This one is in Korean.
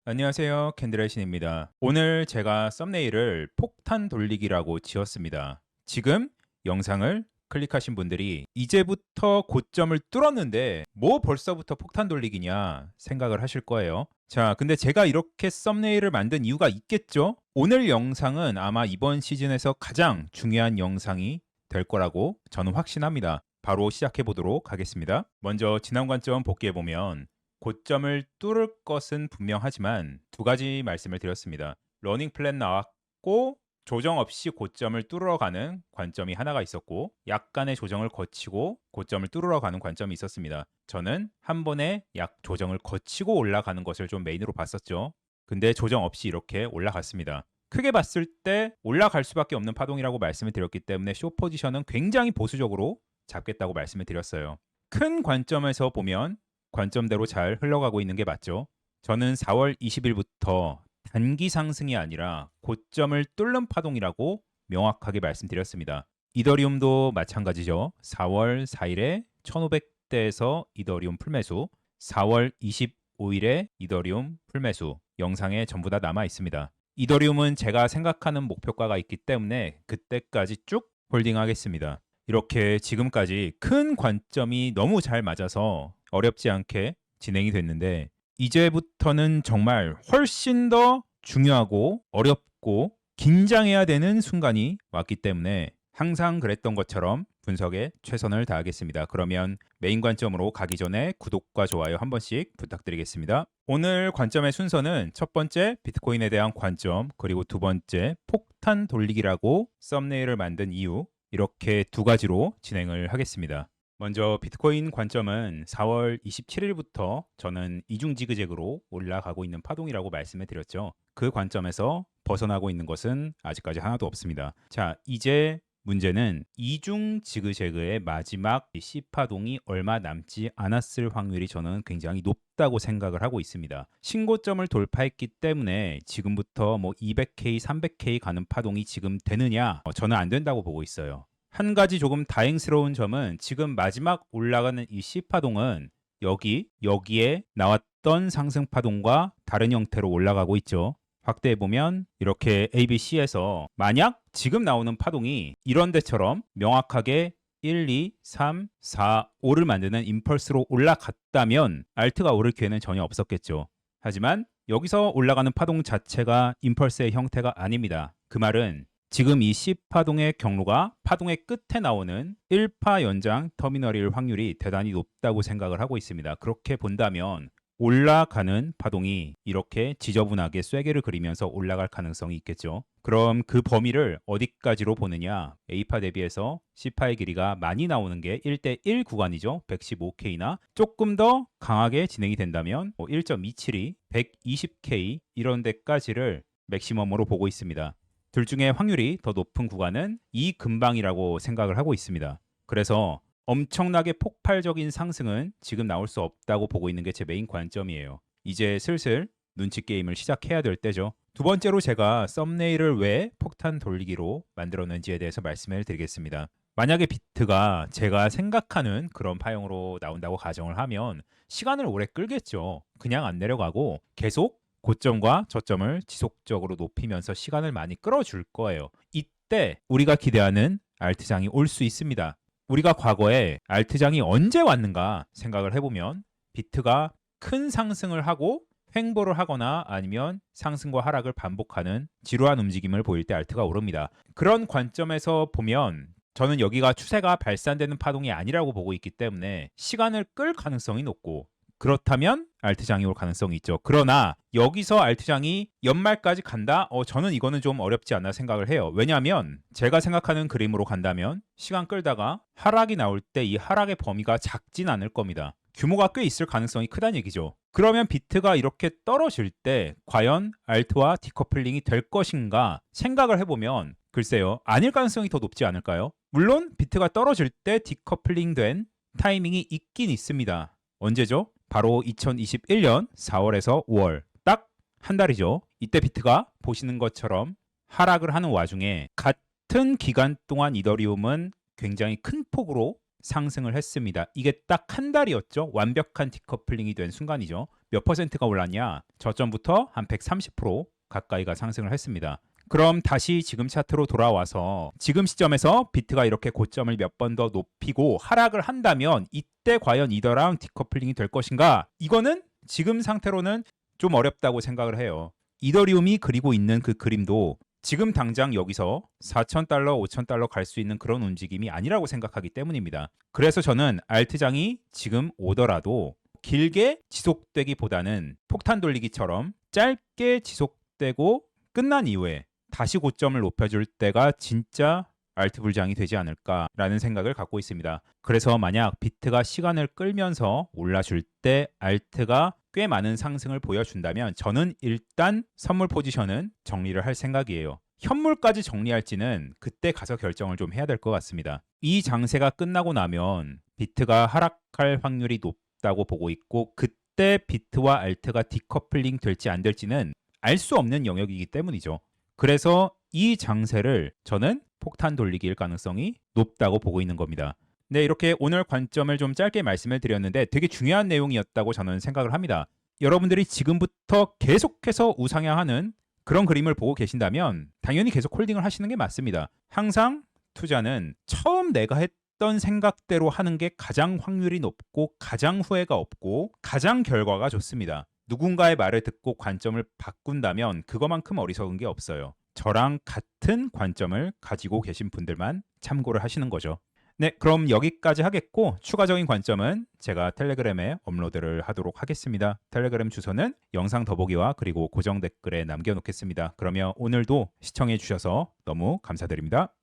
안녕하세요. 캔들의 신입니다. 오늘 제가 썸네일을 폭탄 돌리기라고 지었습니다. 지금 영상을 클릭하신 분들이 이제부터 고점을 뚫었는데 뭐 벌써부터 폭탄 돌리기냐 생각을 하실 거예요. 자, 근데 제가 이렇게 썸네일을 만든 이유가 있겠죠? 오늘 영상은 아마 이번 시즌에서 가장 중요한 영상이 될 거라고 저는 확신합니다. 바로 시작해 보도록 하겠습니다. 먼저 지난 관점 복귀해 보면 고점을 뚫을 것은 분명하지만 두 가지 말씀을 드렸습니다. 러닝 플랜 나왔고 조정 없이 고점을 뚫으러 가는 관점이 하나가 있었고 약간의 조정을 거치고 고점을 뚫으러 가는 관점이 있었습니다. 저는 한 번에 약 조정을 거치고 올라가는 것을 좀 메인으로 봤었죠. 근데 조정 없이 이렇게 올라갔습니다. 크게 봤을 때 올라갈 수밖에 없는 파동이라고 말씀을 드렸기 때문에 숏 포지션은 굉장히 보수적으로 잡겠다고 말씀을 드렸어요. 큰 관점에서 보면 관점대로 잘 흘러가고 있는 게 맞죠. 저는 4월 20일부터 단기 상승이 아니라 고점을 뚫는 파동이라고 명확하게 말씀드렸습니다. 이더리움도 마찬가지죠. 4월 4일에 1500대에서 이더리움 풀매수, 4월 25일에 이더리움 풀매수 영상에 전부 다 남아 있습니다. 이더리움은 제가 생각하는 목표가가 있기 때문에 그때까지 쭉 홀딩하겠습니다. 이렇게 지금까지 큰 관점이 너무 잘 맞아서 어렵지 않게 진행이 됐는데 이제부터는 정말 훨씬 더 중요하고 어렵고 긴장해야 되는 순간이 왔기 때문에 항상 그랬던 것처럼 분석에 최선을 다하겠습니다. 그러면 메인 관점으로 가기 전에 구독과 좋아요 한 번씩 부탁드리겠습니다. 오늘 관점의 순서는 첫 번째 비트코인에 대한 관점, 그리고 두 번째 폭탄 돌리기라고 썸네일을 만든 이유, 이렇게 두 가지로 진행을 하겠습니다. 먼저 비트코인 관점은 4월 27일부터 저는 이중 지그재그로 올라가고 있는 파동이라고 말씀을 드렸죠. 그 관점에서 벗어나고 있는 것은 아직까지 하나도 없습니다. 자, 이제 문제는 이중 지그재그의 마지막 C파동이 얼마 남지 않았을 확률이 저는 굉장히 높다고 생각을 하고 있습니다. 신고점을 돌파했기 때문에 지금부터 뭐 200K, 300K 가는 파동이 지금 되느냐? 저는 안 된다고 보고 있어요. 한 가지 조금 다행스러운 점은 지금 마지막 올라가는 이 C파동은 여기에 나왔던 상승파동과 다른 형태로 올라가고 있죠. 확대해보면 이렇게 ABC에서 만약 지금 나오는 파동이 이런 데처럼 명확하게 1, 2, 3, 4, 5를 만드는 임펄스로 올라갔다면 알트가 오를 기회는 전혀 없었겠죠. 하지만 여기서 올라가는 파동 자체가 임펄스의 형태가 아닙니다. 그 말은 지금 이 C파동의 경로가 파동의 끝에 나오는 1파 연장 터미널일 확률이 대단히 높다고 생각을 하고 있습니다. 그렇게 본다면 올라가는 파동이 이렇게 지저분하게 쐐기를 그리면서 올라갈 가능성이 있겠죠. 그럼 그 범위를 어디까지로 보느냐? A파 대비해서 C파의 길이가 많이 나오는 게 1대1 구간이죠. 115K나 조금 더 강하게 진행이 된다면 1.272, 120K 이런 데까지를 맥시멈으로 보고 있습니다. 둘 중에 확률이 더 높은 구간은 이 근방이라고 생각을 하고 있습니다. 그래서 엄청나게 폭발적인 상승은 지금 나올 수 없다고 보고 있는 게 제 메인 관점이에요. 이제 슬슬 눈치 게임을 시작해야 될 때죠. 두 번째로 제가 썸네일을 왜 폭탄 돌리기로 만들었는지에 대해서 말씀을 드리겠습니다. 만약에 비트가 제가 생각하는 그런 파형으로 나온다고 가정을 하면 시간을 오래 끌겠죠. 그냥 안 내려가고 계속 고점과 저점을 지속적으로 높이면서 시간을 많이 끌어줄 거예요. 이때 우리가 기대하는 알트장이 올 수 있습니다. 우리가 과거에 알트장이 언제 왔는가 생각을 해보면 비트가 큰 상승을 하고 횡보를 하거나 아니면 상승과 하락을 반복하는 지루한 움직임을 보일 때 알트가 오릅니다. 그런 관점에서 보면 저는 여기가 추세가 발산되는 파동이 아니라고 보고 있기 때문에 시간을 끌 가능성이 높고 그렇다면 알트장이 올 가능성이 있죠. 그러나 여기서 알트장이 연말까지 간다? 저는 이거는 좀 어렵지 않나 생각을 해요. 왜냐하면 제가 생각하는 그림으로 간다면 시간 끌다가 하락이 나올 때 이 하락의 범위가 작진 않을 겁니다. 규모가 꽤 있을 가능성이 크다는 얘기죠. 그러면 비트가 이렇게 떨어질 때 과연 알트와 디커플링이 될 것인가 생각을 해보면 글쎄요. 아닐 가능성이 더 높지 않을까요? 물론 비트가 떨어질 때 디커플링 된 타이밍이 있긴 있습니다. 언제죠? 바로 2021년 4월에서 5월 딱 한 달이죠. 이때 비트가 보시는 것처럼 하락을 하는 와중에 같은 기간 동안 이더리움은 굉장히 큰 폭으로 상승을 했습니다. 이게 딱 한 달이었죠. 완벽한 디커플링이 된 순간이죠. 몇 퍼센트가 올랐냐? 저점부터 한 130% 가까이가 상승을 했습니다. 그럼 다시 지금 차트로 돌아와서 지금 시점에서 비트가 이렇게 고점을 몇 번 더 높이고 하락을 한다면 이때 과연 이더랑 디커플링이 될 것인가? 이거는 지금 상태로는 좀 어렵다고 생각을 해요. 이더리움이 그리고 있는 그 그림도 지금 당장 여기서 4,000달러, 5,000달러 갈 수 있는 그런 움직임이 아니라고 생각하기 때문입니다. 그래서 저는 알트장이 지금 오더라도 길게 지속되기보다는 폭탄 돌리기처럼 짧게 지속되고 끝난 이후에 다시 고점을 높여줄 때가 진짜 알트 불장이 되지 않을까라는 생각을 갖고 있습니다. 그래서 만약 비트가 시간을 끌면서 올라줄 때 알트가 꽤 많은 상승을 보여준다면 저는 일단 선물 포지션은 정리를 할 생각이에요. 현물까지 정리할지는 그때 가서 결정을 좀 해야 될 것 같습니다. 이 장세가 끝나고 나면 비트가 하락할 확률이 높다고 보고 있고 그때 비트와 알트가 디커플링 될지 안 될지는 알 수 없는 영역이기 때문이죠. 그래서 이 장세를 저는 폭탄 돌리기일 가능성이 높다고 보고 있는 겁니다. 네, 이렇게 오늘 관점을 좀 짧게 말씀을 드렸는데 되게 중요한 내용이었다고 저는 생각을 합니다. 여러분들이 지금부터 계속해서 우상향하는 그런 그림을 보고 계신다면 당연히 계속 홀딩을 하시는 게 맞습니다. 항상 투자는 처음 내가 했던 생각대로 하는 게 가장 확률이 높고 가장 후회가 없고 가장 결과가 좋습니다. 누군가의 말을 듣고 관점을 바꾼다면 그거만큼 어리석은 게 없어요. 저랑 같은 관점을 가지고 계신 분들만 참고를 하시는 거죠. 네, 그럼 여기까지 하겠고 추가적인 관점은 제가 텔레그램에 업로드를 하도록 하겠습니다. 텔레그램 주소는 영상 더보기와 그리고 고정 댓글에 남겨놓겠습니다. 그러면 오늘도 시청해 주셔서 너무 감사드립니다.